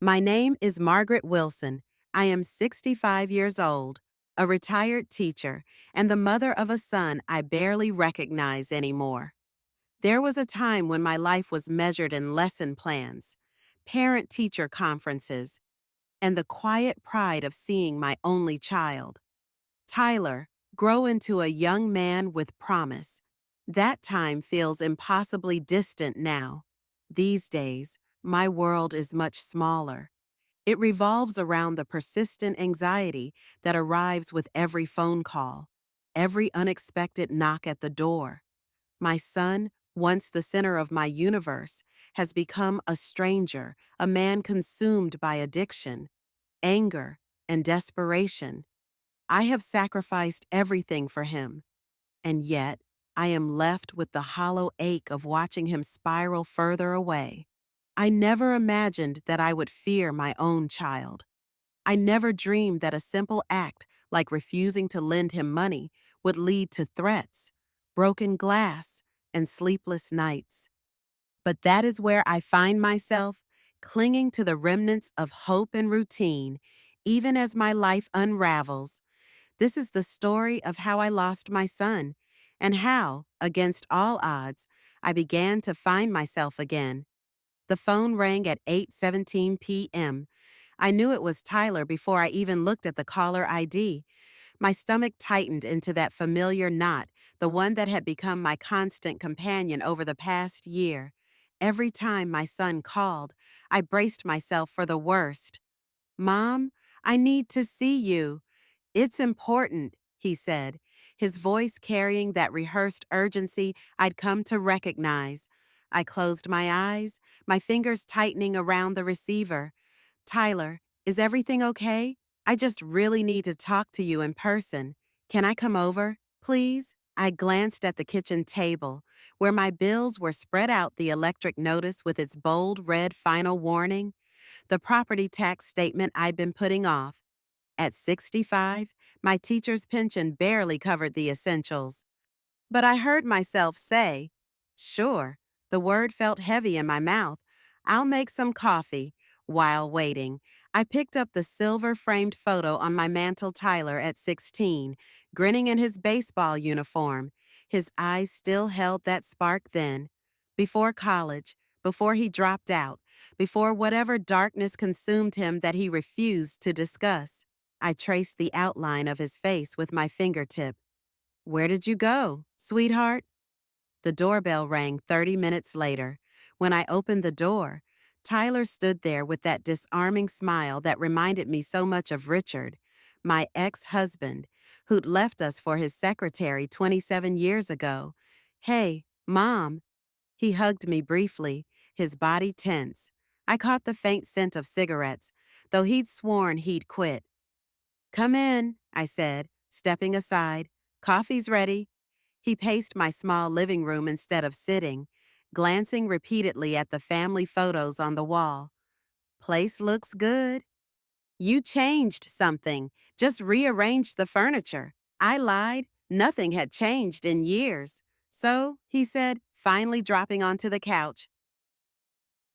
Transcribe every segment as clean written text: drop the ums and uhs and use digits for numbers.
My name is Margaret Wilson. I am 65 years old, a retired teacher, and the mother of a son I barely recognize anymore. There was a time when my life was measured in lesson plans, parent-teacher conferences, and the quiet pride of seeing my only child, Tyler, grow into a young man with promise. That time feels impossibly distant now. These days, my world is much smaller. It revolves around the persistent anxiety that arrives with every phone call, every unexpected knock at the door. My son, once the center of my universe, has become a stranger, a man consumed by addiction, anger, and desperation. I have sacrificed everything for him, and yet I am left with the hollow ache of watching him spiral further away. I never imagined that I would fear my own child. I never dreamed that a simple act like refusing to lend him money would lead to threats, broken glass, and sleepless nights. But that is where I find myself, clinging to the remnants of hope and routine, even as my life unravels. This is the story of how I lost my son, and how, against all odds, I began to find myself again. The phone rang at 8:17 p.m. I knew it was Tyler before I even looked at the caller ID. My stomach tightened into that familiar knot, the one that had become my constant companion over the past year. Every time my son called, I braced myself for the worst. "Mom, I need to see you." "It's important," he said, his voice carrying that rehearsed urgency I'd come to recognize. I closed my eyes, my fingers tightening around the receiver. "Tyler, is everything okay? I just really need to talk to you in person. Can I come over, please?" I glanced at the kitchen table, where my bills were spread out, the electric notice with its bold red final warning, the property tax statement I'd been putting off. At 65, my teacher's pension barely covered the essentials. But I heard myself say, "Sure." The word felt heavy in my mouth. "I'll make some coffee." While waiting, I picked up the silver-framed photo on my mantel. Tyler at 16, grinning in his baseball uniform. His eyes still held that spark then. Before college, before he dropped out, before whatever darkness consumed him that he refused to discuss. I traced the outline of his face with my fingertip. "Where did you go, sweetheart?" The doorbell rang 30 minutes later. When I opened the door, Tyler stood there with that disarming smile that reminded me so much of Richard, my ex-husband, who'd left us for his secretary 27 years ago. "Hey, Mom." He hugged me briefly, his body tense. I caught the faint scent of cigarettes, though he'd sworn he'd quit. "Come in," I said, stepping aside. "Coffee's ready." He paced my small living room instead of sitting, glancing repeatedly at the family photos on the wall. "Place looks good." "You changed something, just rearranged the furniture." I lied. Nothing had changed in years. "So," he said, finally dropping onto the couch,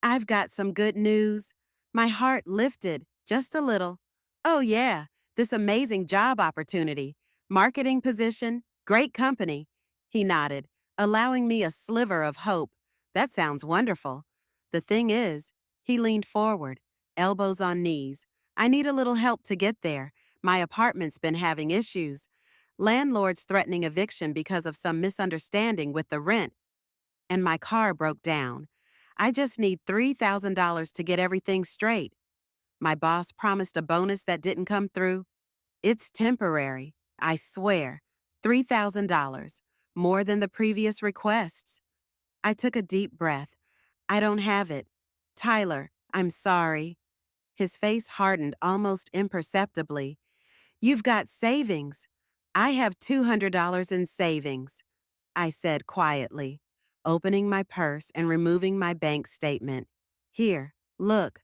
"I've got some good news." My heart lifted, just a little. "Oh yeah, this amazing job opportunity. Marketing position, great company." He nodded, allowing me a sliver of hope. "That sounds wonderful." "The thing is," he leaned forward, elbows on knees, "I need a little help to get there. My apartment's been having issues. Landlord's threatening eviction because of some misunderstanding with the rent, and my car broke down. I just need $3,000 to get everything straight. My boss promised a bonus that didn't come through. It's temporary, I swear. $3,000, more than the previous requests." I took a deep breath. "I don't have it. Tyler, I'm sorry." His face hardened almost imperceptibly. "You've got savings." "I have $200 in savings," I said quietly, opening my purse and removing my bank statement. "Here, look.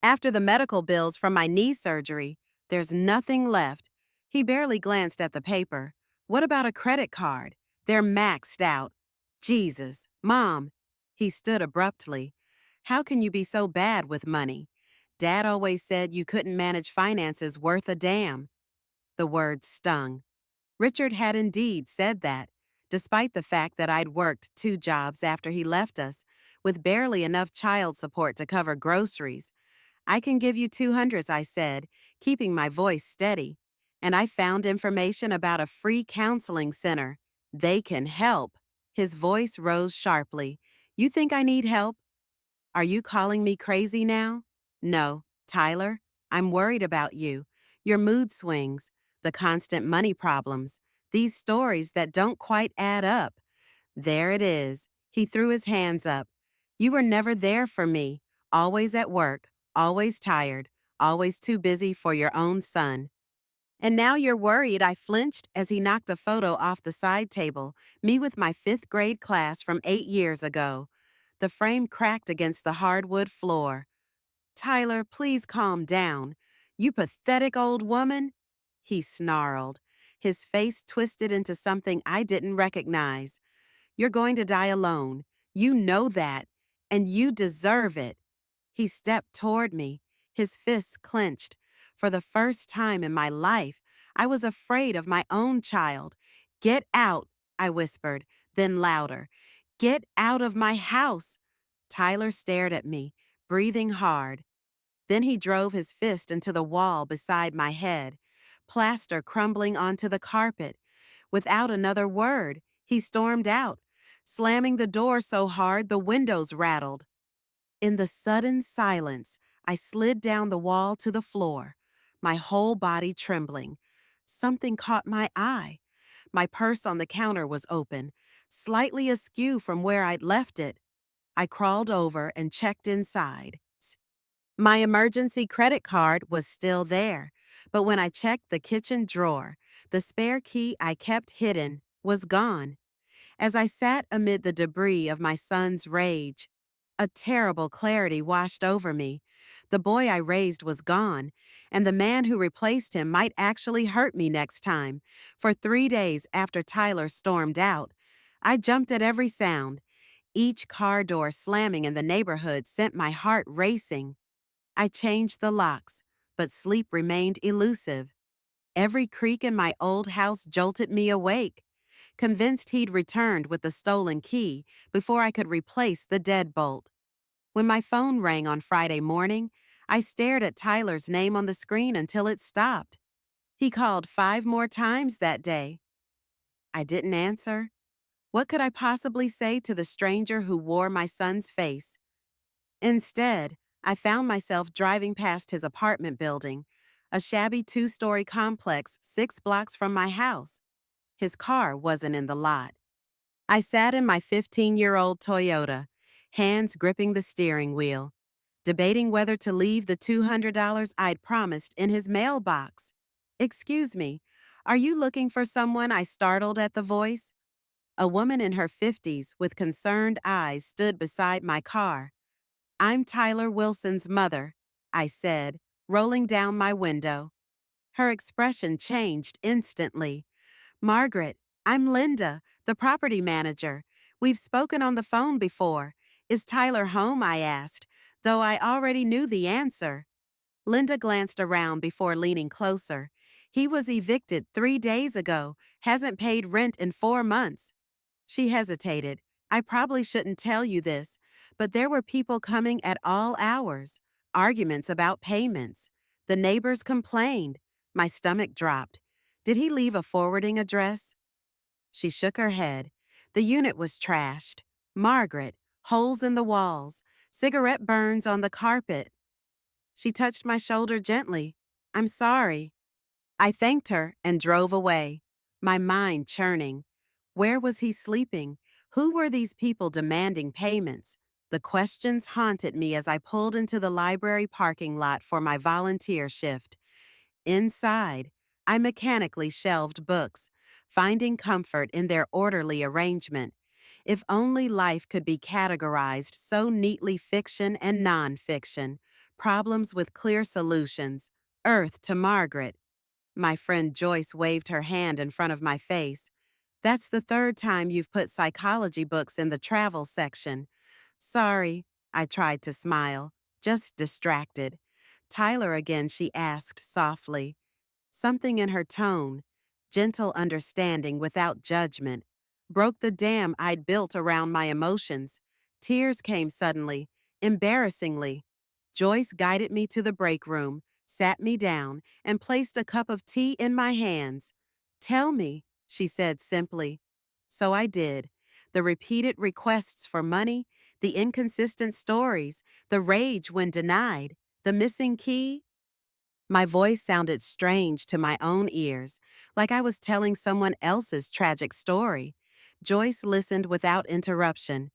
After the medical bills from my knee surgery, there's nothing left." He barely glanced at the paper. "What about a credit card? They're maxed out." "Jesus, Mom." He stood abruptly. "How can you be so bad with money?" Dad always said you couldn't manage finances worth a damn. The words stung. Richard had indeed said that, despite the fact that I'd worked 2 jobs after he left us, with barely enough child support to cover groceries. I can give you 200s, I said, keeping my voice steady. And I found information about a free counseling center. They can help. His voice rose sharply. You think I need help? Are you calling me crazy now? No, Tyler. I'm worried about you. Your mood swings, the constant money problems, these stories that don't quite add up. There it is. He threw his hands up. You were never there for me. Always at work, always tired, always too busy for your own son. And now you're worried. I flinched as he knocked a photo off the side table, me with my fifth grade class from 8 years ago. The frame cracked against the hardwood floor. Tyler, please calm down. You pathetic old woman. He snarled. His face twisted into something I didn't recognize. You're going to die alone. You know that. And you deserve it. He stepped toward me, his fists clenched. For the first time in my life, I was afraid of my own child. Get out, I whispered, then louder. Get out of my house. Tyler stared at me, breathing hard. Then he drove his fist into the wall beside my head, plaster crumbling onto the carpet. Without another word, he stormed out, slamming the door so hard the windows rattled. In the sudden silence, I slid down the wall to the floor, my whole body trembling. Something caught my eye. My purse on the counter was open, slightly askew from where I'd left it. I crawled over and checked inside. My emergency credit card was still there, but when I checked the kitchen drawer, the spare key I kept hidden was gone. As I sat amid the debris of my son's rage, a terrible clarity washed over me. The boy I raised was gone, and the man who replaced him might actually hurt me next time. For 3 days after Tyler stormed out, I jumped at every sound. Each car door slamming in the neighborhood sent my heart racing. I changed the locks, but sleep remained elusive. Every creak in my old house jolted me awake, convinced he'd returned with the stolen key before I could replace the deadbolt. When my phone rang on Friday morning, I stared at Tyler's name on the screen until it stopped. He called 5 more times that day. I didn't answer. What could I possibly say to the stranger who wore my son's face? Instead, I found myself driving past his apartment building, a shabby 2-story complex 6 blocks from my house. His car wasn't in the lot. I sat in my 15-year-old Toyota, hands gripping the steering wheel, debating whether to leave the $200 I'd promised in his mailbox. Excuse me, are you looking for someone? I startled at the voice. A woman in her 50s with concerned eyes stood beside my car. I'm Tyler Wilson's mother, I said, rolling down my window. Her expression changed instantly. Margaret, I'm Linda, the property manager. We've spoken on the phone before. Is Tyler home? I asked, though I already knew the answer. Linda glanced around before leaning closer. He was evicted 3 days ago, hasn't paid rent in 4 months. She hesitated. I probably shouldn't tell you this, but there were people coming at all hours, arguments about payments. The neighbors complained. My stomach dropped. Did he leave a forwarding address? She shook her head. The unit was trashed. Margaret, holes in the walls, cigarette burns on the carpet. She touched my shoulder gently. I'm sorry. I thanked her and drove away, my mind churning. Where was he sleeping? Who were these people demanding payments? The questions haunted me as I pulled into the library parking lot for my volunteer shift. Inside, I mechanically shelved books, finding comfort in their orderly arrangement. If only life could be categorized so neatly: fiction and nonfiction, problems with clear solutions, Earth to Margaret. My friend Joyce waved her hand in front of my face. That's the 3rd time you've put psychology books in the travel section. Sorry, I tried to smile, just distracted. Tyler again, she asked softly. Something in her tone, gentle understanding without judgment, broke the dam I'd built around my emotions. Tears came suddenly, embarrassingly. Joyce guided me to the break room, sat me down, and placed a cup of tea in my hands. Tell me, she said simply. So I did. The repeated requests for money, the inconsistent stories, the rage when denied, the missing key. My voice sounded strange to my own ears, like I was telling someone else's tragic story. Joyce listened without interruption.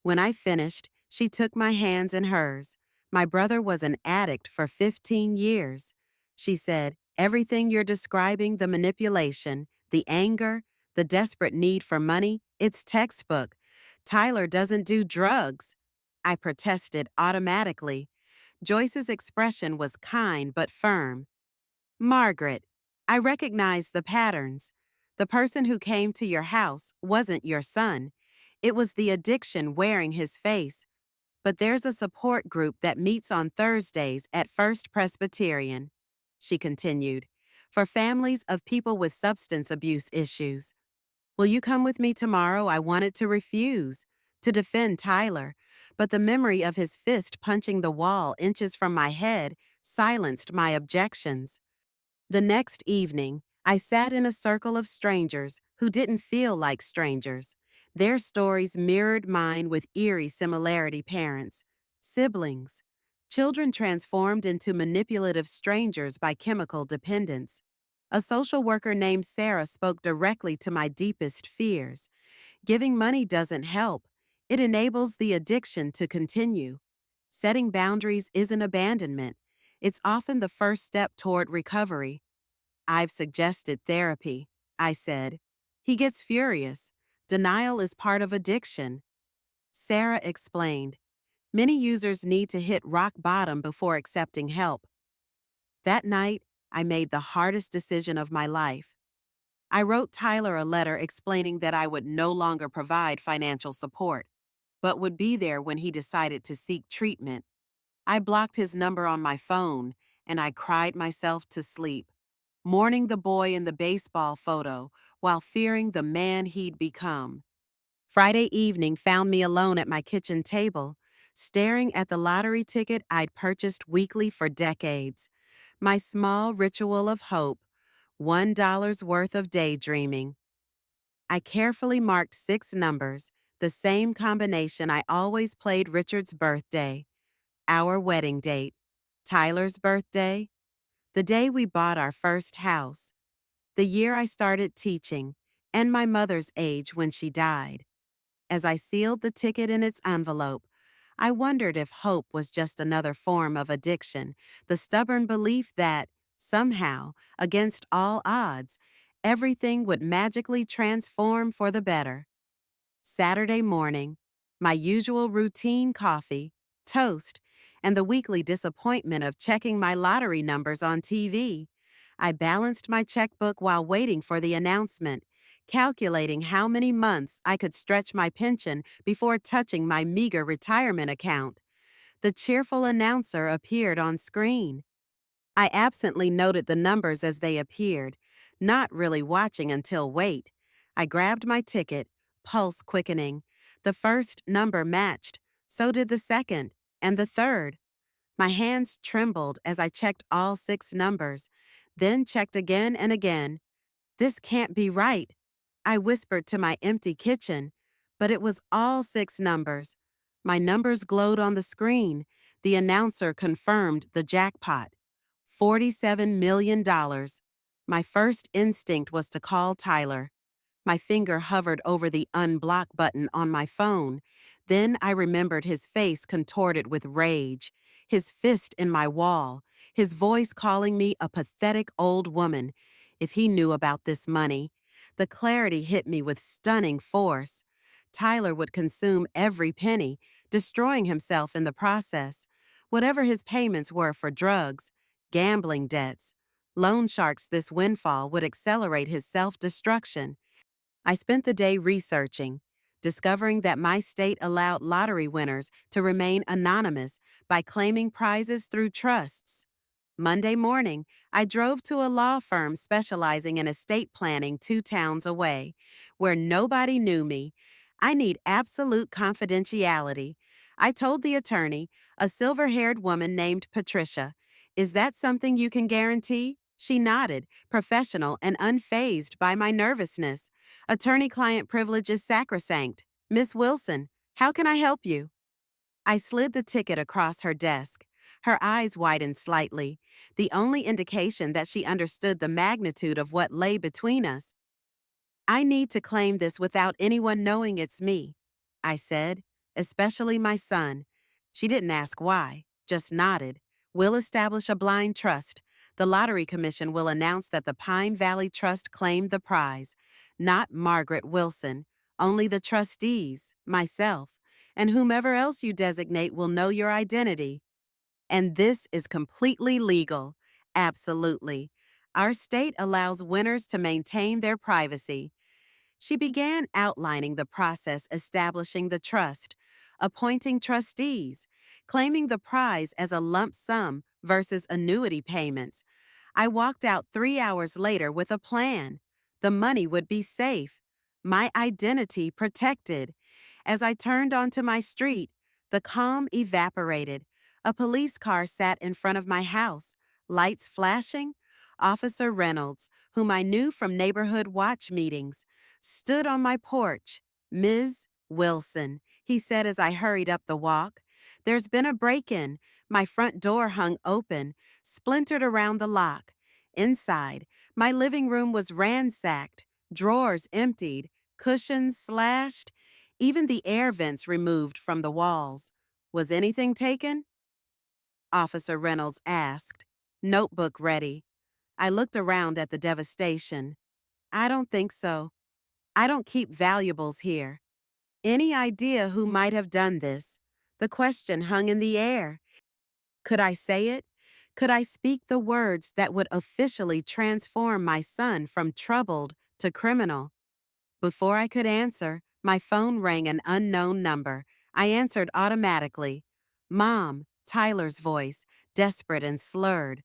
When I finished, she took my hands in hers. My brother was an addict for 15 years. She said, everything you're describing, the manipulation, the anger, the desperate need for money, it's textbook. Tyler doesn't do drugs. I protested automatically. Joyce's expression was kind but firm. Margaret, I recognize the patterns. The person who came to your house wasn't your son. It was the addiction wearing his face. But there's a support group that meets on Thursdays at First Presbyterian, she continued, for families of people with substance abuse issues. Will you come with me tomorrow? I wanted to refuse, to defend Tyler, but the memory of his fist punching the wall inches from my head silenced my objections. The next evening, I sat in a circle of strangers who didn't feel like strangers. Their stories mirrored mine with eerie similarity: parents, siblings, children transformed into manipulative strangers by chemical dependence. A social worker named Sarah spoke directly to my deepest fears. Giving money doesn't help. It enables the addiction to continue. Setting boundaries isn't abandonment. It's often the first step toward recovery. I've suggested therapy, I said. He gets furious. Denial is part of addiction. Sarah explained. Many users need to hit rock bottom before accepting help. That night, I made the hardest decision of my life. I wrote Tyler a letter explaining that I would no longer provide financial support, but would be there when he decided to seek treatment. I blocked his number on my phone, and I cried myself to sleep, mourning the boy in the baseball photo while fearing the man he'd become. Friday evening found me alone at my kitchen table, staring at the lottery ticket I'd purchased weekly for decades. My small ritual of hope, $1 worth of daydreaming. I carefully marked 6 numbers, the same combination I always played: Richard's birthday, our wedding date, Tyler's birthday, the day we bought our first house, the year I started teaching, and my mother's age when she died. As I sealed the ticket in its envelope, I wondered if hope was just another form of addiction, the stubborn belief that, somehow, against all odds, everything would magically transform for the better. Saturday morning, my usual routine: coffee, toast, and the weekly disappointment of checking my lottery numbers on TV. I balanced my checkbook while waiting for the announcement, calculating how many months I could stretch my pension before touching my meager retirement account. The cheerful announcer appeared on screen. I absently noted the numbers as they appeared, not really watching until wait. I grabbed my ticket, pulse quickening. The first number matched, so did the second, and the third. My hands trembled as I checked all 6 numbers, then checked again and again. This can't be right, I whispered to my empty kitchen, but it was all 6 numbers. My numbers glowed on the screen. The announcer confirmed the jackpot: $47 million. My first instinct was to call Tyler. My finger hovered over the unblock button on my phone. Then I remembered his face contorted with rage, his fist in my wall, his voice calling me a pathetic old woman. If he knew about this money. The clarity hit me with stunning force. Tyler would consume every penny, destroying himself in the process. Whatever his payments were for drugs, gambling debts, loan sharks, this windfall would accelerate his self-destruction. I spent the day researching, discovering that my state allowed lottery winners to remain anonymous by claiming prizes through trusts. Monday morning, I drove to a law firm specializing in estate planning 2 towns away, where nobody knew me. I need absolute confidentiality. I told the attorney, a silver haired woman named Patricia. Is that something you can guarantee? She nodded, professional and unfazed by my nervousness. Attorney client privilege is sacrosanct. Miss Wilson, how can I help you? I slid the ticket across her desk. Her eyes widened slightly, the only indication that she understood the magnitude of what lay between us. I need to claim this without anyone knowing it's me, I said, especially my son. She didn't ask why, just nodded. We'll establish a blind trust. The Lottery Commission will announce that the Pine Valley Trust claimed the prize, not Margaret Wilson. Only the trustees, myself, and whomever else you designate will know your identity. And this is completely legal. Absolutely. Our state allows winners to maintain their privacy. She began outlining the process establishing the trust, appointing trustees, claiming the prize as a lump sum versus annuity payments. I walked out 3 hours later with a plan. The money would be safe, my identity protected. As I turned onto my street, the calm evaporated. A police car sat in front of my house, lights flashing. Officer Reynolds, whom I knew from neighborhood watch meetings, stood on my porch. Ms. Wilson, he said as I hurried up the walk. There's been a break-in. My front door hung open, splintered around the lock. Inside, my living room was ransacked, drawers emptied, cushions slashed, even the air vents removed from the walls. Was anything taken? Officer Reynolds asked. Notebook ready. I looked around at the devastation. I don't think so. I don't keep valuables here. Any idea who might have done this? The question hung in the air. Could I say it? Could I speak the words that would officially transform my son from troubled to criminal? Before I could answer, my phone rang an unknown number. I answered automatically. Mom, Tyler's voice, desperate and slurred.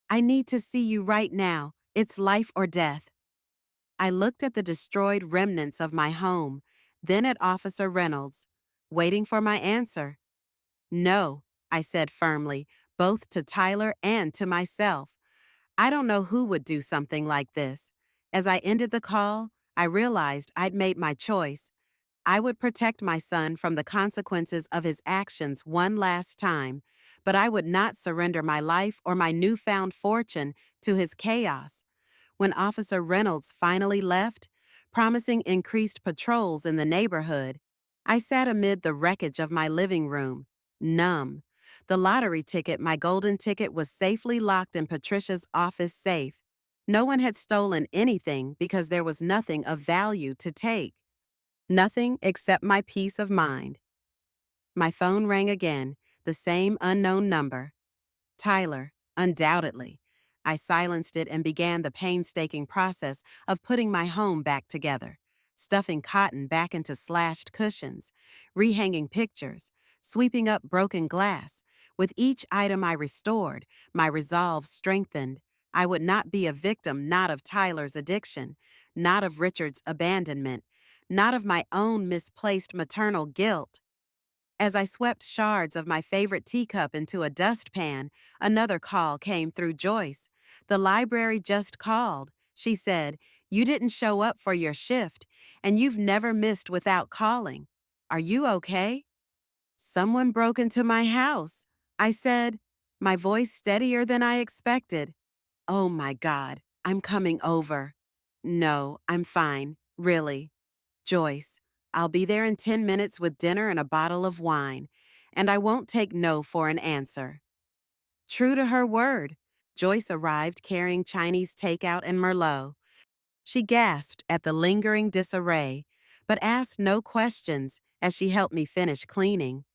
I need to see you right now. It's life or death. I looked at the destroyed remnants of my home, then at Officer Reynolds, waiting for my answer. No, I said firmly, both to Tyler and to myself. I don't know who would do something like this. As I ended the call, I realized I'd made my choice. I would protect my son from the consequences of his actions one last time, but I would not surrender my life or my newfound fortune to his chaos. When Officer Reynolds finally left, promising increased patrols in the neighborhood, I sat amid the wreckage of my living room, numb. The lottery ticket, my golden ticket, was safely locked in Patricia's office safe. No one had stolen anything because there was nothing of value to take. Nothing except my peace of mind. My phone rang again, the same unknown number. Tyler, undoubtedly. I silenced it and began the painstaking process of putting my home back together, stuffing cotton back into slashed cushions, rehanging pictures, sweeping up broken glass. With each item I restored, my resolve strengthened. I would not be a victim not of Tyler's addiction, not of Richard's abandonment, not of my own misplaced maternal guilt. As I swept shards of my favorite teacup into a dustpan, another call came through Joyce. The library just called. She said, "You didn't show up for your shift, and you've never missed without calling. Are you okay?" "Someone broke into my house," I said, my voice steadier than I expected. "Oh my God, I'm coming over." "No, I'm fine, really. Joyce, I'll be there in 10 minutes with dinner and a bottle of wine, and I won't take no for an answer." True to her word, Joyce arrived carrying Chinese takeout and Merlot. She gasped at the lingering disarray, but asked no questions as she helped me finish cleaning.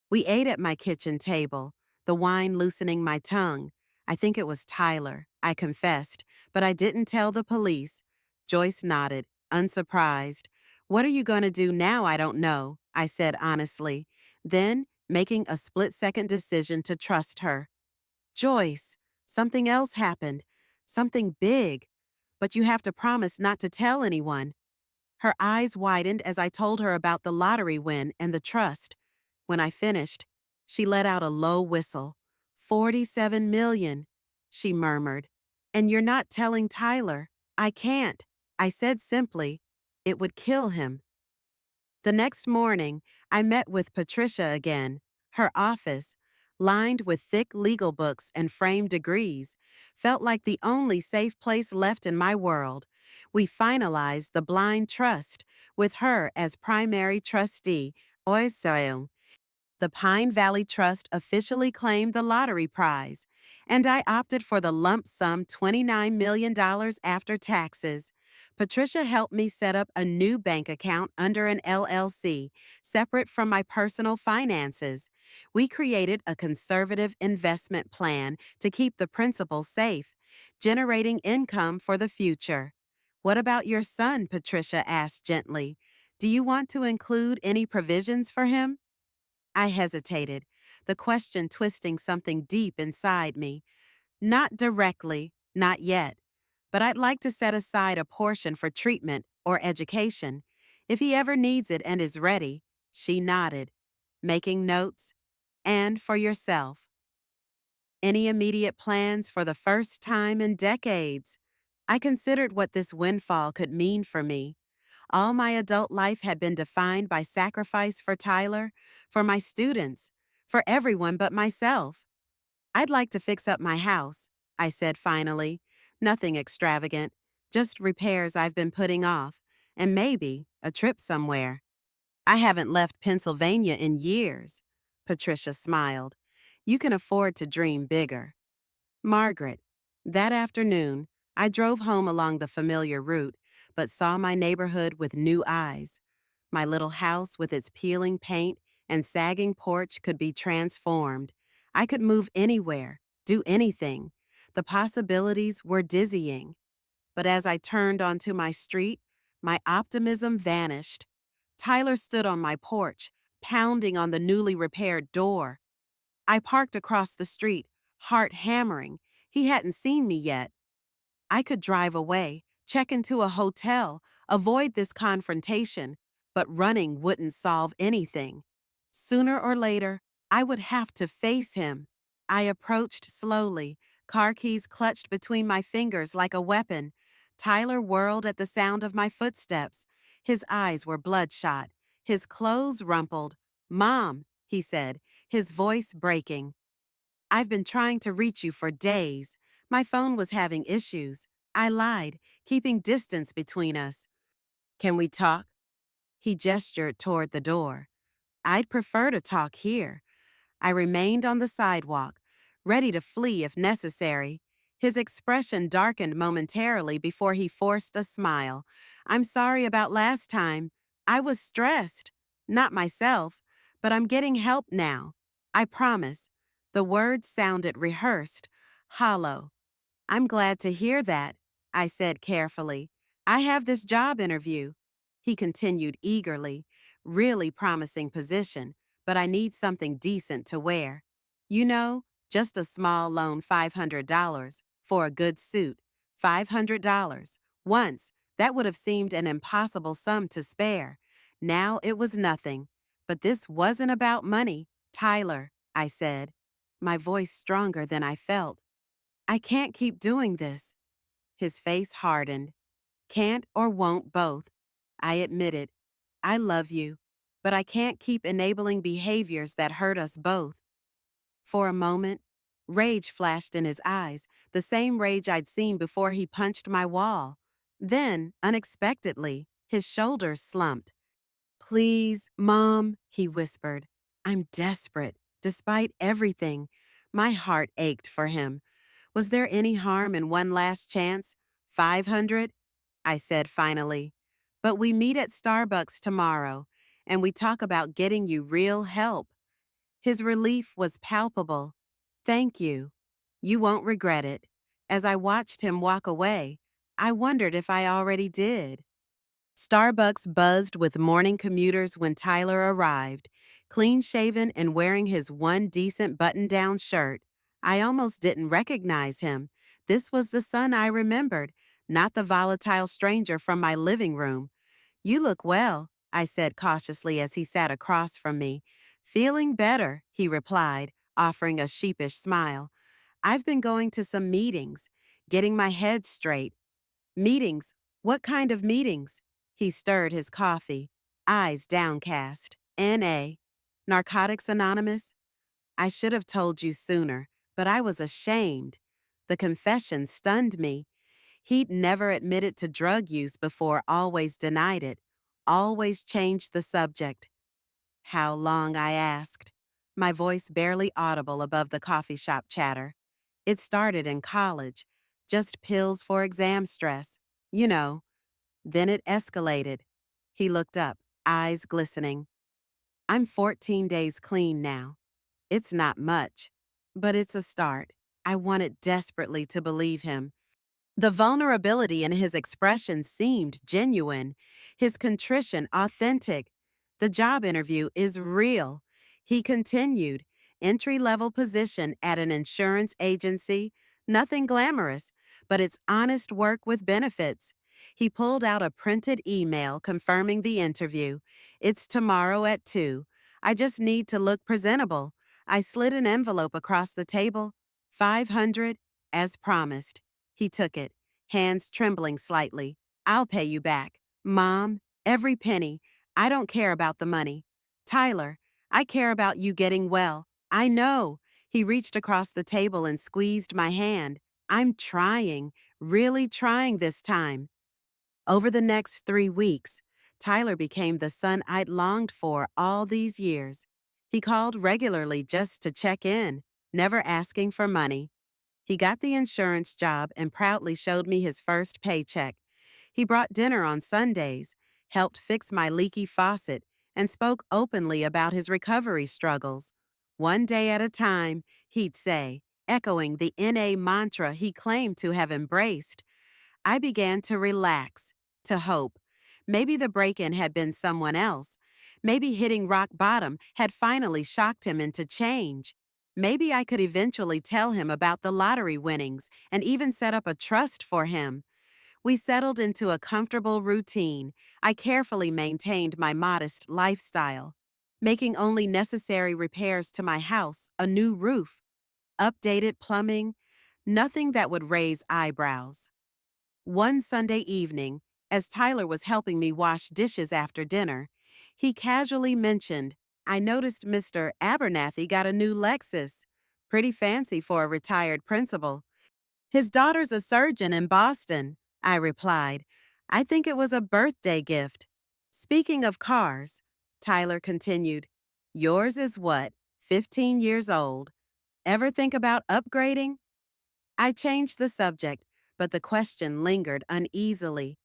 We ate at my kitchen table, the wine loosening my tongue. I think it was Tyler, I confessed, but I didn't tell the police. Joyce nodded, unsurprised. "What are you going to do now? I don't know," I said honestly, then making a split-second decision to trust her. "Joyce, Something else happened. Something big. But you have to promise not to tell anyone. Her eyes widened as I told her about the lottery win and the trust. When I finished, she let out a low whistle. 47 million, she murmured. And you're not telling Tyler. I can't. I said simply, it would kill him. The next morning, I met with Patricia again. Her office, lined with thick legal books and framed degrees, felt like the only safe place left in my world. We finalized the blind trust, with her as primary trustee. Also, the Pine Valley Trust officially claimed the lottery prize, and I opted for the lump sum $29 million after taxes. Patricia helped me set up a new bank account under an LLC, separate from my personal finances. We created a conservative investment plan to keep the principal safe, generating income for the future. What about your son? Patricia asked gently. Do you want to include any provisions for him? I hesitated, the question twisting something deep inside me. Not directly, not yet, but I'd like to set aside a portion for treatment or education. If he ever needs it and is ready, she nodded. Making notes? And for yourself. Any immediate plans for the first time in decades? I considered what this windfall could mean for me. All my adult life had been defined by sacrifice for Tyler, for my students, for everyone but myself. I'd like to fix up my house, I said finally. Nothing extravagant, just repairs I've been putting off, and maybe a trip somewhere. I haven't left Pennsylvania in years. Patricia smiled. You can afford to dream bigger. Margaret. That afternoon, I drove home along the familiar route, but saw my neighborhood with new eyes. My little house with its peeling paint and sagging porch could be transformed. I could move anywhere, do anything. The possibilities were dizzying. But as I turned onto my street, my optimism vanished. Tyler stood on my porch, pounding on the newly repaired door. I parked across the street, heart hammering. He hadn't seen me yet. I could drive away, check into a hotel, avoid this confrontation, but running wouldn't solve anything. Sooner or later, I would have to face him. I approached slowly, car keys clutched between my fingers like a weapon. Tyler whirled at the sound of my footsteps. His eyes were bloodshot, his clothes rumpled. "Mom," he said, his voice breaking. "I've been trying to reach you for days. My phone was having issues. I lied, keeping distance between us. Can we talk?" He gestured toward the door. "I'd prefer to talk here." I remained on the sidewalk, ready to flee if necessary. His expression darkened momentarily before he forced a smile. "I'm sorry about last time. I was stressed. Not myself, but I'm getting help now. I promise." The words sounded rehearsed, hollow. "I'm glad to hear that," I said carefully. "I have this job interview." He continued eagerly. "Really promising position, but I need something decent to wear. You know, just a small loan $500 for a good suit. $500. Once, that would have seemed an impossible sum to spare. Now it was nothing. But this wasn't about money. Tyler, I said, my voice stronger than I felt. I can't keep doing this." His face hardened. "Can't or won't both," I admitted. "I love you, but I can't keep enabling behaviors that hurt us both." For a moment, rage flashed in his eyes, the same rage I'd seen before he punched my wall. Then, unexpectedly, his shoulders slumped. "Please, Mom," he whispered. "I'm desperate, despite everything." My heart ached for him. Was there any harm in one last chance? 500? I said finally. "But we meet at Starbucks tomorrow, and we talk about getting you real help." His relief was palpable. "Thank you. You won't regret it." As I watched him walk away, I wondered if I already did. Starbucks buzzed with morning commuters when Tyler arrived, clean-shaven and wearing his one decent button-down shirt. I almost didn't recognize him. This was the son I remembered, not the volatile stranger from my living room. You look well, I said cautiously as he sat across from me. Feeling better, he replied, offering a sheepish smile. I've been going to some meetings, getting my head straight. Meetings? What kind of meetings? He stirred his coffee, eyes downcast. N.A. Narcotics Anonymous? I should have told you sooner, but I was ashamed. The confession stunned me. He'd never admitted to drug use before, always denied it, always changed the subject. How long, I asked, my voice barely audible above the coffee shop chatter. It started in college, just pills for exam stress. You know. Then it escalated. He looked up, eyes glistening. I'm 14 days clean now. It's not much, but it's a start. I wanted desperately to believe him. The vulnerability in his expression seemed genuine, his contrition authentic. The job interview is real. He continued, entry-level position at an insurance agency, nothing glamorous, but it's honest work with benefits. He pulled out a printed email confirming the interview. It's tomorrow at 2. I just need to look presentable. I slid an envelope across the table. 500, as promised. He took it, hands trembling slightly. I'll pay you back. Mom, every penny. I don't care about the money. Tyler, I care about you getting well. I know. He reached across the table and squeezed my hand. I'm trying, really trying this time. Over the next 3 weeks, Tyler became the son I'd longed for all these years. He called regularly just to check in, never asking for money. He got the insurance job and proudly showed me his first paycheck. He brought dinner on Sundays, helped fix my leaky faucet, and spoke openly about his recovery struggles. One day at a time, he'd say, echoing the NA mantra he claimed to have embraced. I began to relax, to hope. Maybe the break-in had been someone else. Maybe hitting rock bottom had finally shocked him into change. Maybe I could eventually tell him about the lottery winnings and even set up a trust for him. We settled into a comfortable routine. I carefully maintained my modest lifestyle, making only necessary repairs to my house, a new roof, updated plumbing, nothing that would raise eyebrows. One Sunday evening, as Tyler was helping me wash dishes after dinner, he casually mentioned, I noticed Mr. Abernathy got a new Lexus. Pretty fancy for a retired principal. His daughter's a surgeon in Boston, I replied. I think it was a birthday gift. Speaking of cars, Tyler continued, yours is what, 15 years old. Ever think about upgrading? I changed the subject, but the question lingered uneasily.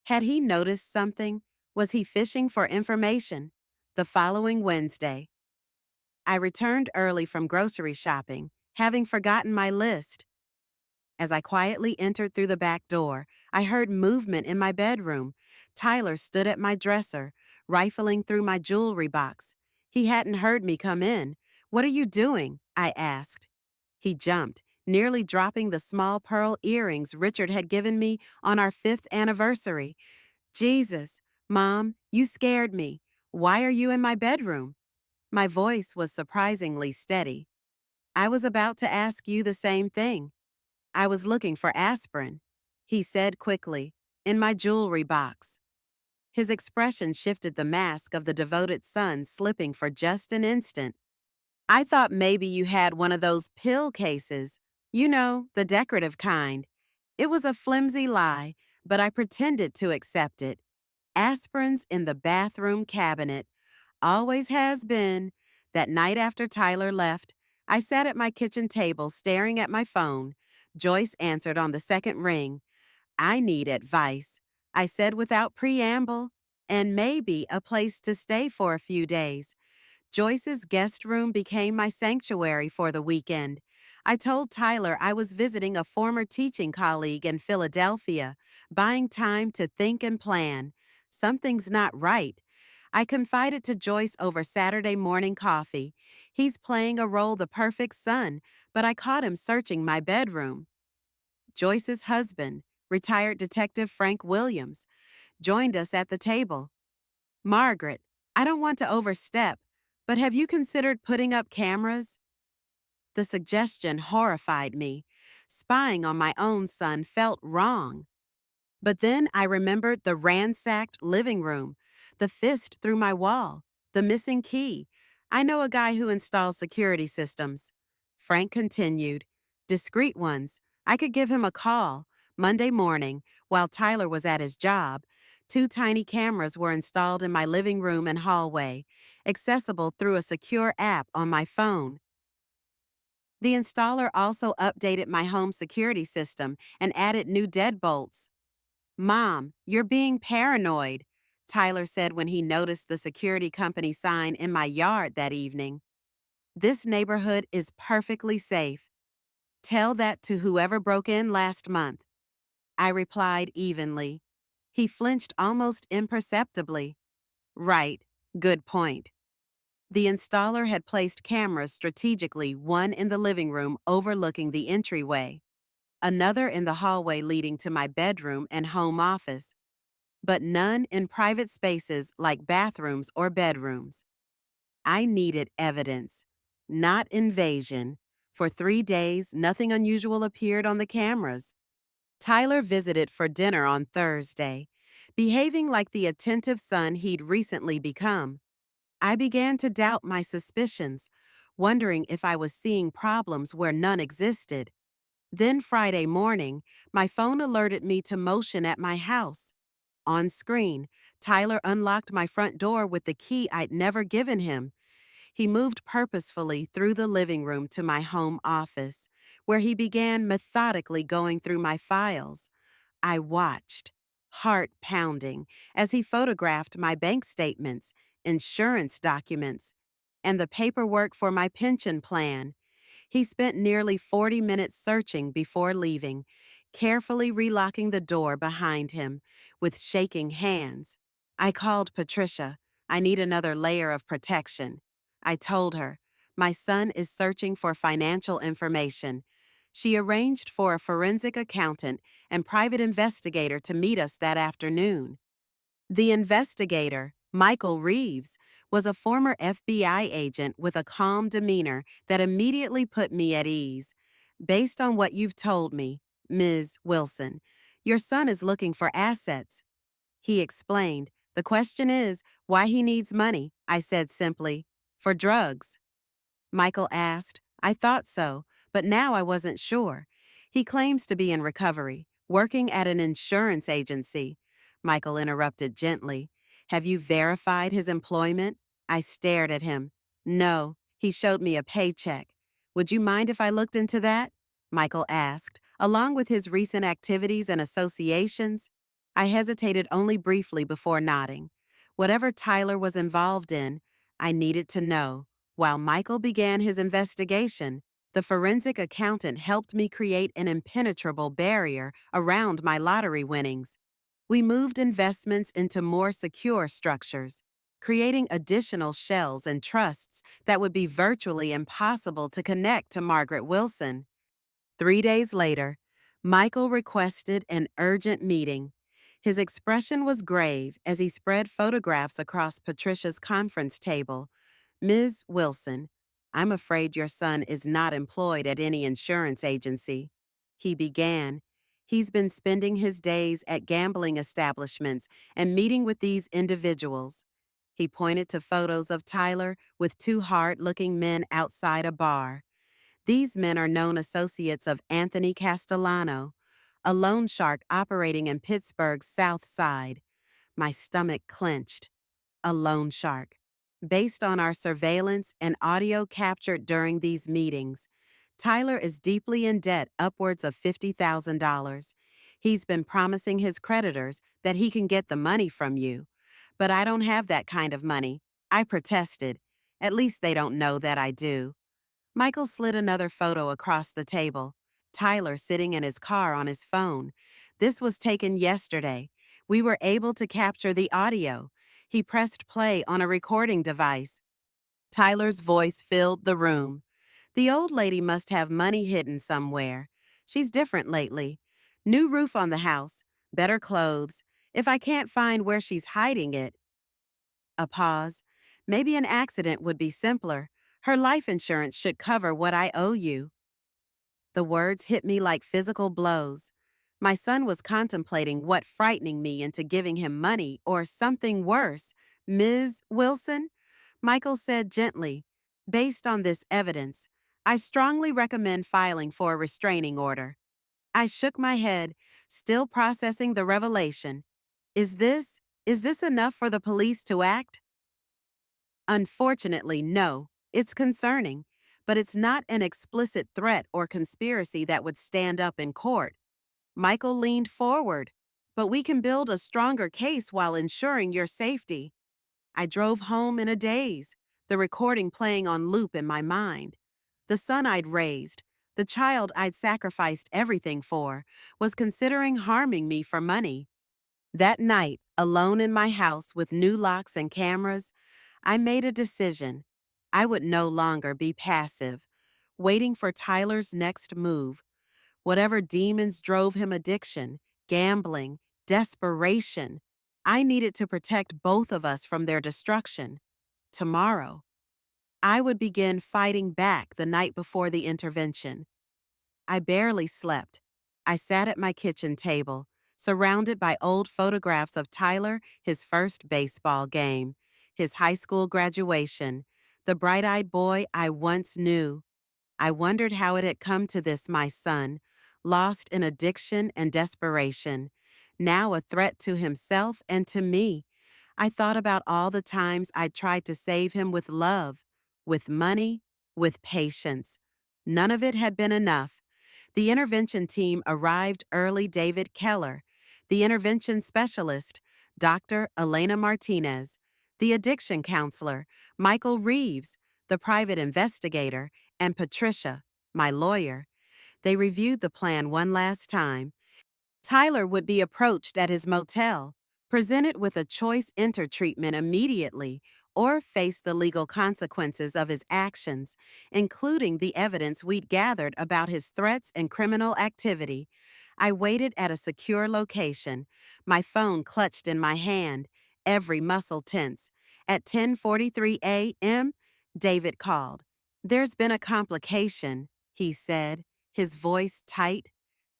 Had he noticed something? Was he fishing for information? The following Wednesday, I returned early from grocery shopping, having forgotten my list. As I quietly entered through the back door, I heard movement in my bedroom. Tyler stood at my dresser, rifling through my jewelry box. He hadn't heard me come in. What are you doing? I asked. He jumped, nearly dropping the small pearl earrings Richard had given me on our 5th anniversary. Jesus, Mom, you scared me. Why are you in my bedroom? My voice was surprisingly steady. I was about to ask you the same thing. I was looking for aspirin, he said quickly, in my jewelry box. His expression shifted, the mask of the devoted son slipping for just an instant. I thought maybe you had one of those pill cases. You know, the decorative kind. It was a flimsy lie, but I pretended to accept it. Aspirin's in the bathroom cabinet. Always has been. That night after Tyler left, I sat at my kitchen table staring at my phone. Joyce answered on the second ring. I need advice, I said without preamble, and maybe a place to stay for a few days. Joyce's guest room became my sanctuary for the weekend. I told Tyler I was visiting a former teaching colleague in Philadelphia, buying time to think and plan. Something's not right. I confided to Joyce over Saturday morning coffee. He's playing a role the perfect son, but I caught him searching my bedroom. Joyce's husband, retired Detective Frank Williams, joined us at the table. Margaret, I don't want to overstep, but have you considered putting up cameras? The suggestion horrified me. Spying on my own son felt wrong. But then I remembered the ransacked living room, the fist through my wall, the missing key. I know a guy who installs security systems. Frank continued, discreet ones. I could give him a call. Monday morning, while Tyler was at his job, two tiny cameras were installed in my living room and hallway, accessible through a secure app on my phone. The installer also updated my home security system and added new deadbolts. Mom, you're being paranoid, Tyler said when he noticed the security company sign in my yard that evening. This neighborhood is perfectly safe. Tell that to whoever broke in last month. I replied evenly. He flinched almost imperceptibly. Right, good point. The installer had placed cameras strategically, one in the living room overlooking the entryway, another in the hallway leading to my bedroom and home office, but none in private spaces like bathrooms or bedrooms. I needed evidence, not invasion. For 3 days, nothing unusual appeared on the cameras. Tyler visited for dinner on Thursday, behaving like the attentive son he'd recently become. I began to doubt my suspicions, wondering if I was seeing problems where none existed. Then Friday morning, my phone alerted me to motion at my house. On screen, Tyler unlocked my front door with the key I'd never given him. He moved purposefully through the living room to my home office, where he began methodically going through my files. I watched, heart pounding, as he photographed my bank statements, insurance documents, and the paperwork for my pension plan. He spent nearly 40 minutes searching before leaving, carefully relocking the door behind him, with shaking hands. I called Patricia. I need another layer of protection. I told her, my son is searching for financial information. She arranged for a forensic accountant and private investigator to meet us that afternoon. The investigator, Michael Reeves, was a former FBI agent with a calm demeanor that immediately put me at ease. Based on what you've told me, Ms. Wilson, your son is looking for assets. He explained. The question is why he needs money, I said simply. For drugs. Michael asked. I thought so, but now I wasn't sure. He claims to be in recovery, working at an insurance agency. Michael interrupted gently. Have you verified his employment? I stared at him. No, he showed me a paycheck. Would you mind if I looked into that? Michael asked, along with his recent activities and associations. I hesitated only briefly before nodding. Whatever Tyler was involved in, I needed to know. While Michael began his investigation, the forensic accountant helped me create an impenetrable barrier around my lottery winnings. We moved investments into more secure structures, creating additional shells and trusts that would be virtually impossible to connect to Margaret Wilson. 3 days later, Michael requested an urgent meeting. His expression was grave as he spread photographs across Patricia's conference table. Ms. Wilson, I'm afraid your son is not employed at any insurance agency. He began. He's been spending his days at gambling establishments and meeting with these individuals. He pointed to photos of Tyler with two hard-looking men outside a bar. These men are known associates of Anthony Castellano, a loan shark operating in Pittsburgh's South Side. My stomach clenched. A loan shark. Based on our surveillance and audio captured during these meetings, Tyler is deeply in debt, upwards of $50,000. He's been promising his creditors that he can get the money from you. But I don't have that kind of money. I protested. At least they don't know that I do. Michael slid another photo across the table. Tyler sitting in his car on his phone. This was taken yesterday. We were able to capture the audio. He pressed play on a recording device. Tyler's voice filled the room. The old lady must have money hidden somewhere. She's different lately. New roof on the house, better clothes. If I can't find where she's hiding it, a pause. Maybe an accident would be simpler. Her life insurance should cover what I owe you. The words hit me like physical blows. My son was contemplating what frightening me into giving him money or something worse. Ms. Wilson? Michael said gently, based on this evidence, I strongly recommend filing for a restraining order. I shook my head, still processing the revelation. Is this enough for the police to act? Unfortunately, no. It's concerning, but it's not an explicit threat or conspiracy that would stand up in court. Michael leaned forward. But we can build a stronger case while ensuring your safety. I drove home in a daze, the recording playing on loop in my mind. The son I'd raised, the child I'd sacrificed everything for, was considering harming me for money. That night, alone in my house with new locks and cameras, I made a decision. I would no longer be passive, waiting for Tyler's next move. Whatever demons drove him addiction, gambling, desperation, I needed to protect both of us from their destruction. Tomorrow, I would begin fighting back the night before the intervention. I barely slept. I sat at my kitchen table, surrounded by old photographs of Tyler, his first baseball game, his high school graduation, the bright-eyed boy I once knew. I wondered how it had come to this, my son, lost in addiction and desperation, now a threat to himself and to me. I thought about all the times I tried to save him with love, with money, with patience. None of it had been enough. The intervention team arrived early. David Keller, the intervention specialist, Dr. Elena Martinez, the addiction counselor, Michael Reeves, the private investigator, and Patricia, my lawyer. They reviewed the plan one last time. Tyler would be approached at his motel, presented with a choice intertreatment immediately, or face the legal consequences of his actions, including the evidence we'd gathered about his threats and criminal activity. I waited at a secure location, my phone clutched in my hand, every muscle tense. At 10:43 a.m., David called. There's been a complication, he said, his voice tight.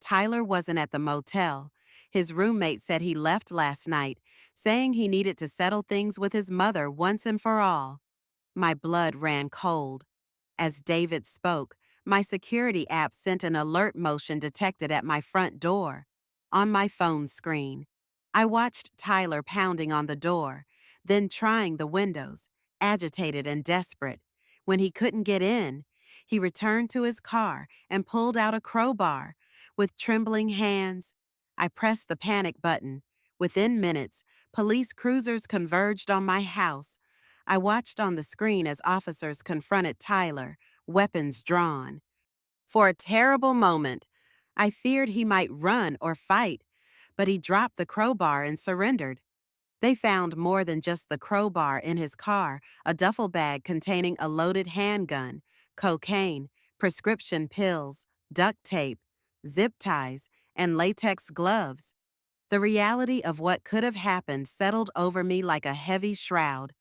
Tyler wasn't at the motel. His roommate said he left last night, saying he needed to settle things with his mother once and for all. My blood ran cold. As David spoke, my security app sent an alert motion detected at my front door. On my phone screen, I watched Tyler pounding on the door, then trying the windows, agitated and desperate. When he couldn't get in, he returned to his car and pulled out a crowbar. With trembling hands, I pressed the panic button. Within minutes, police cruisers converged on my house. I watched on the screen as officers confronted Tyler, weapons drawn. For a terrible moment, I feared he might run or fight, but he dropped the crowbar and surrendered. They found more than just the crowbar in his car, a duffel bag containing a loaded handgun, cocaine, prescription pills, duct tape, zip ties, and latex gloves. The reality of what could have happened settled over me like a heavy shroud.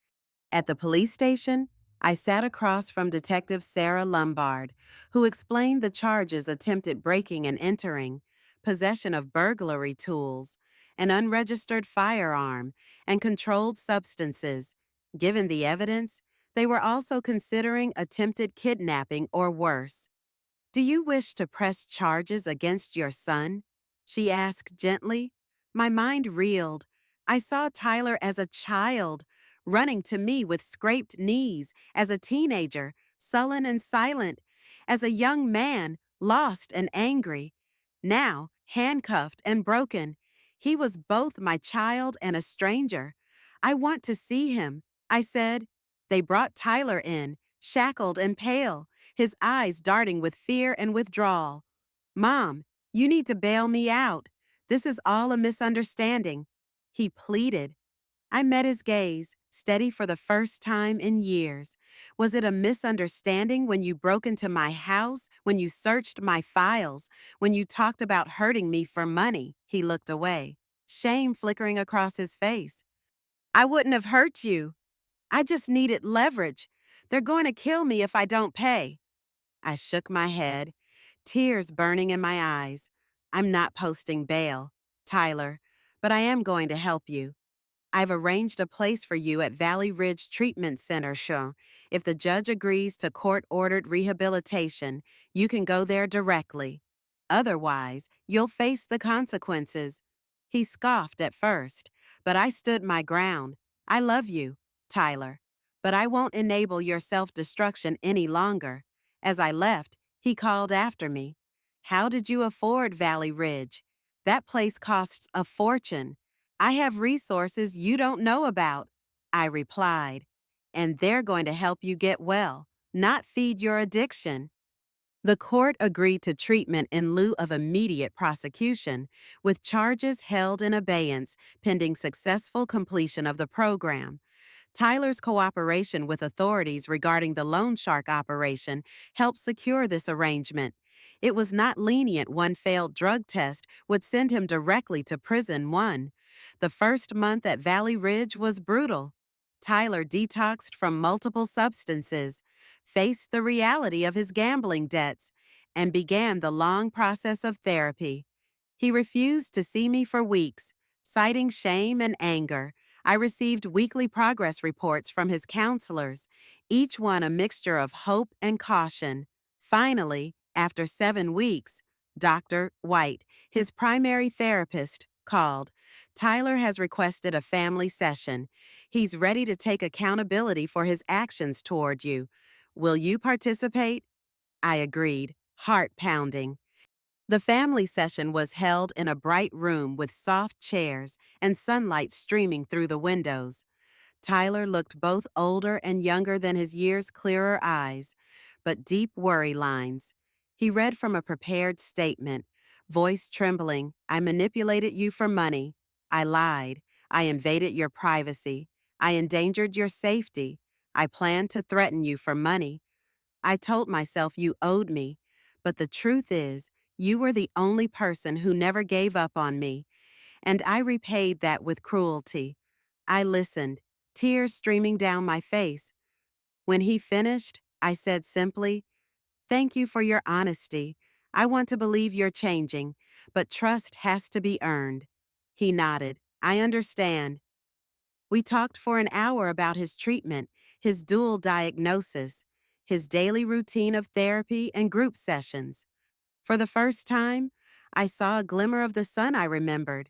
At the police station, I sat across from Detective Sarah Lombard, who explained the charges: attempted breaking and entering, possession of burglary tools, an unregistered firearm, and controlled substances. Given the evidence, they were also considering attempted kidnapping or worse. Do you wish to press charges against your son? She asked gently. My mind reeled. I saw Tyler as a child, running to me with scraped knees, as a teenager, sullen and silent, as a young man, lost and angry. Now, handcuffed and broken, he was both my child and a stranger. I want to see him, I said. They brought Tyler in, shackled and pale, his eyes darting with fear and withdrawal. Mom, you need to bail me out. This is all a misunderstanding, he pleaded. I met his gaze, steady for the first time in years. Was it a misunderstanding when you broke into my house, when you searched my files, when you talked about hurting me for money? He looked away, shame flickering across his face. I wouldn't have hurt you. I just needed leverage. They're going to kill me if I don't pay. I shook my head, tears burning in my eyes. I'm not posting bail, Tyler, but I am going to help you. I've arranged a place for you at Valley Ridge Treatment Center, Sean. If the judge agrees to court-ordered rehabilitation, you can go there directly. Otherwise, you'll face the consequences. He scoffed at first, but I stood my ground. I love you, Tyler, but I won't enable your self-destruction any longer. As I left, he called after me. How did you afford Valley Ridge? That place costs a fortune. I have resources you don't know about, I replied, and they're going to help you get well, not feed your addiction. The court agreed to treatment in lieu of immediate prosecution, with charges held in abeyance pending successful completion of the program. Tyler's cooperation with authorities regarding the loan shark operation helped secure this arrangement. It was not lenient. One failed drug test would send him directly to prison. The first month at Valley Ridge was brutal. Tyler detoxed from multiple substances, faced the reality of his gambling debts, and began the long process of therapy. He refused to see me for weeks, citing shame and anger. I received weekly progress reports from his counselors, each one a mixture of hope and caution. Finally, after 7 weeks, Dr. White, his primary therapist, called. Tyler has requested a family session. He's ready to take accountability for his actions toward you. Will you participate? I agreed, heart pounding. The family session was held in a bright room with soft chairs and sunlight streaming through the windows. Tyler looked both older and younger than his years' clearer eyes, but deep worry lines. He read from a prepared statement, voice trembling. I manipulated you for money. I lied. I invaded your privacy. I endangered your safety. I planned to threaten you for money. I told myself you owed me, but the truth is, you were the only person who never gave up on me, and I repaid that with cruelty. I listened, tears streaming down my face. When he finished, I said simply, Thank you for your honesty. I want to believe you're changing, but trust has to be earned. He nodded. I understand. We talked for an hour about his treatment, his dual diagnosis, his daily routine of therapy and group sessions. For the first time, I saw a glimmer of the sun I remembered.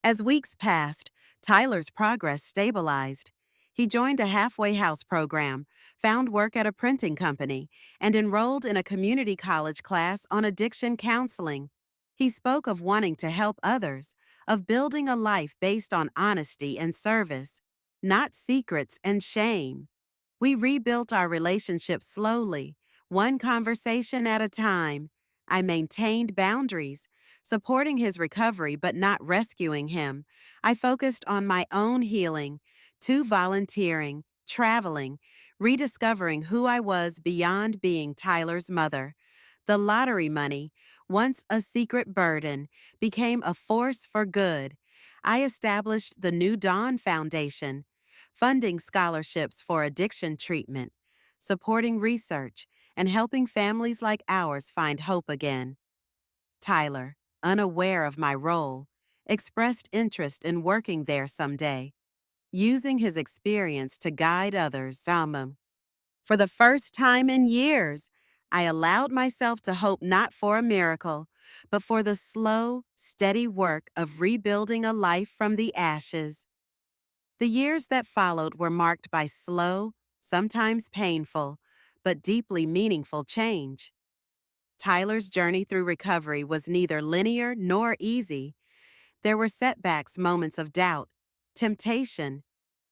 As weeks passed, Tyler's progress stabilized. He joined a halfway house program, found work at a printing company, and enrolled in a community college class on addiction counseling. He spoke of wanting to help others, of building a life based on honesty and service, not secrets and shame. We rebuilt our relationship slowly, one conversation at a time. I maintained boundaries, supporting his recovery but not rescuing him. I focused on my own healing, volunteering, traveling, rediscovering who I was beyond being Tyler's mother. The lottery money, once a secret burden, became a force for good. I established the New Dawn Foundation, funding scholarships for addiction treatment, supporting research, and helping families like ours find hope again. Tyler, unaware of my role, expressed interest in working there someday, using his experience to guide others. For the first time in years, I allowed myself to hope not for a miracle, but for the slow, steady work of rebuilding a life from the ashes. The years that followed were marked by slow, sometimes painful, but deeply meaningful change. Tyler's journey through recovery was neither linear nor easy. There were setbacks, moments of doubt, temptation,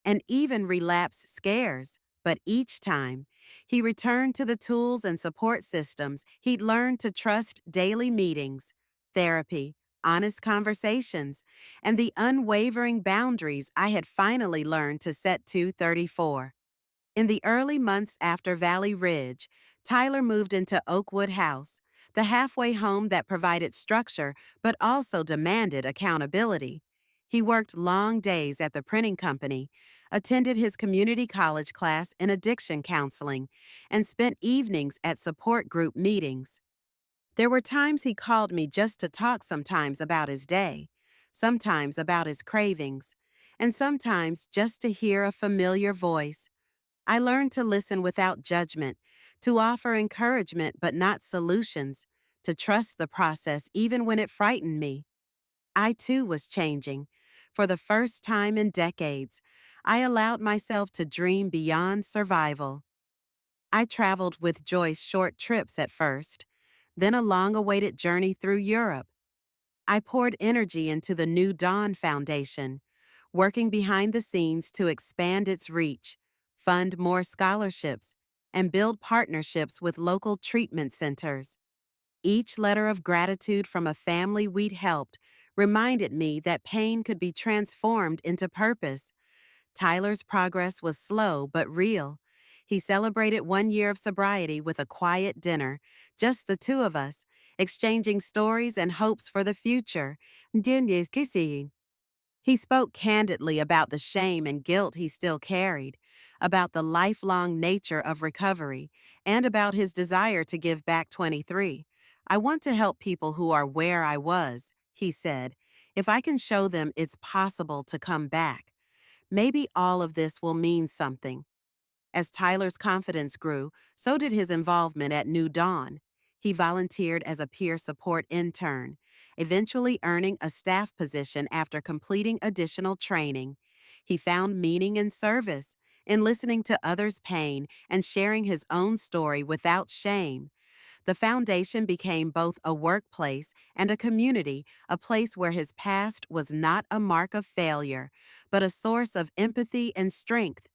and even relapse scares. But each time, he returned to the tools and support systems he'd learned to trust: daily meetings, therapy, honest conversations, and the unwavering boundaries I had finally learned to set to 34. In the early months after Valley Ridge, Tyler moved into Oakwood House, the halfway home that provided structure but also demanded accountability. He worked long days at the printing company, attended his community college class in addiction counseling, and spent evenings at support group meetings. There were times he called me just to talk, sometimes about his day, sometimes about his cravings, and sometimes just to hear a familiar voice. I learned to listen without judgment, to offer encouragement but not solutions, to trust the process even when it frightened me. I too was changing. For the first time in decades, I allowed myself to dream beyond survival. I traveled with Joyce short trips at first, then a long-awaited journey through Europe. I poured energy into the New Dawn Foundation, working behind the scenes to expand its reach, fund more scholarships, and build partnerships with local treatment centers. Each letter of gratitude from a family we'd helped reminded me that pain could be transformed into purpose. Tyler's progress was slow but real. He celebrated 1 year of sobriety with a quiet dinner, just the two of us, exchanging stories and hopes for the future. He spoke candidly about the shame and guilt he still carried, about the lifelong nature of recovery, and about his desire to give back. 23. I want to help people who are where I was, he said. If I can show them it's possible to come back, maybe all of this will mean something. As Tyler's confidence grew, so did his involvement at New Dawn. He volunteered as a peer support intern, eventually earning a staff position after completing additional training. He found meaning in service, in listening to others' pain and sharing his own story without shame. The foundation became both a workplace and a community, a place where his past was not a mark of failure, but a source of empathy and strength.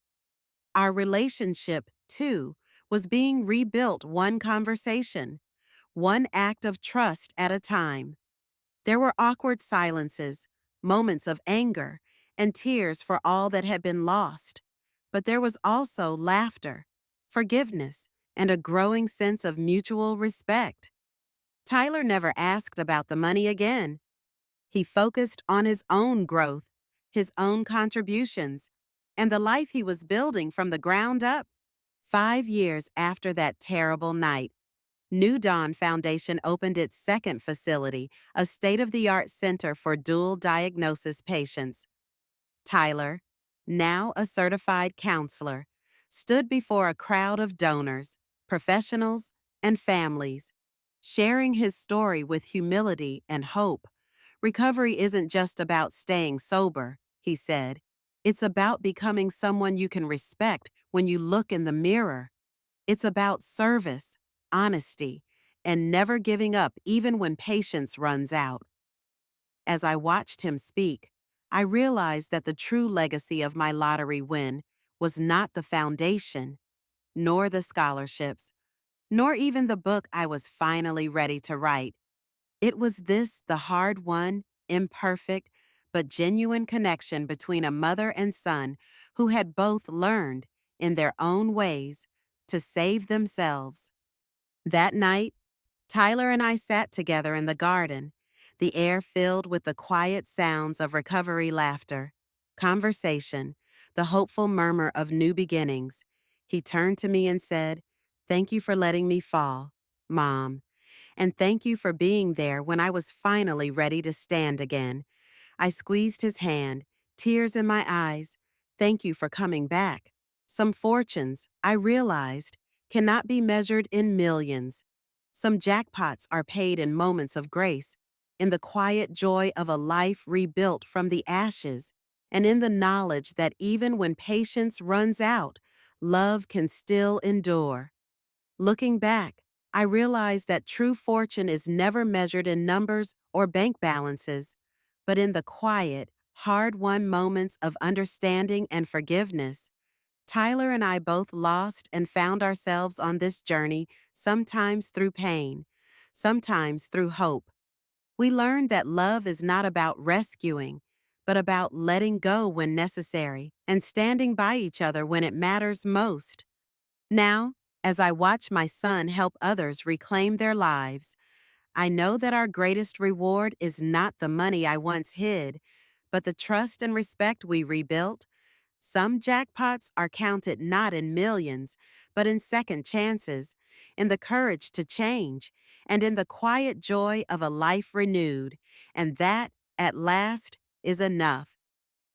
Our relationship, too, was being rebuilt, one conversation, one act of trust at a time. There were awkward silences, moments of anger, and tears for all that had been lost. But there was also laughter, forgiveness, and a growing sense of mutual respect. Tyler never asked about the money again. He focused on his own growth, his own contributions, and the life he was building from the ground up. 5 years after that terrible night, New Dawn Foundation opened its second facility, a state-of-the-art center for dual diagnosis patients. Tyler, now a certified counselor, stood before a crowd of donors, professionals, and families, sharing his story with humility and hope. Recovery isn't just about staying sober, he said. It's about becoming someone you can respect when you look in the mirror. It's about service, honesty, and never giving up even when patience runs out. As I watched him speak, I realized that the true legacy of my lottery win was not the foundation, nor the scholarships, nor even the book I was finally ready to write. It was this, the hard-won, imperfect, but genuine connection between a mother and son who had both learned, in their own ways, to save themselves. That night, Tyler and I sat together in the garden, the air filled with the quiet sounds of recovery laughter, conversation, the hopeful murmur of new beginnings. He turned to me and said, "Thank you for letting me fall, Mom. And thank you for being there when I was finally ready to stand again." I squeezed his hand, tears in my eyes. "Thank you for coming back." Some fortunes, I realized, cannot be measured in millions. Some jackpots are paid in moments of grace, in the quiet joy of a life rebuilt from the ashes, and in the knowledge that even when patience runs out, love can still endure. Looking back, I realized that true fortune is never measured in numbers or bank balances, but in the quiet, hard-won moments of understanding and forgiveness. Tyler and I both lost and found ourselves on this journey, sometimes through pain, sometimes through hope. We learned that love is not about rescuing, but about letting go when necessary and standing by each other when it matters most. Now, as I watch my son help others reclaim their lives, I know that our greatest reward is not the money I once hid, but the trust and respect we rebuilt. Some jackpots are counted not in millions, but in second chances, in the courage to change, and in the quiet joy of a life renewed. And that, at last, is enough.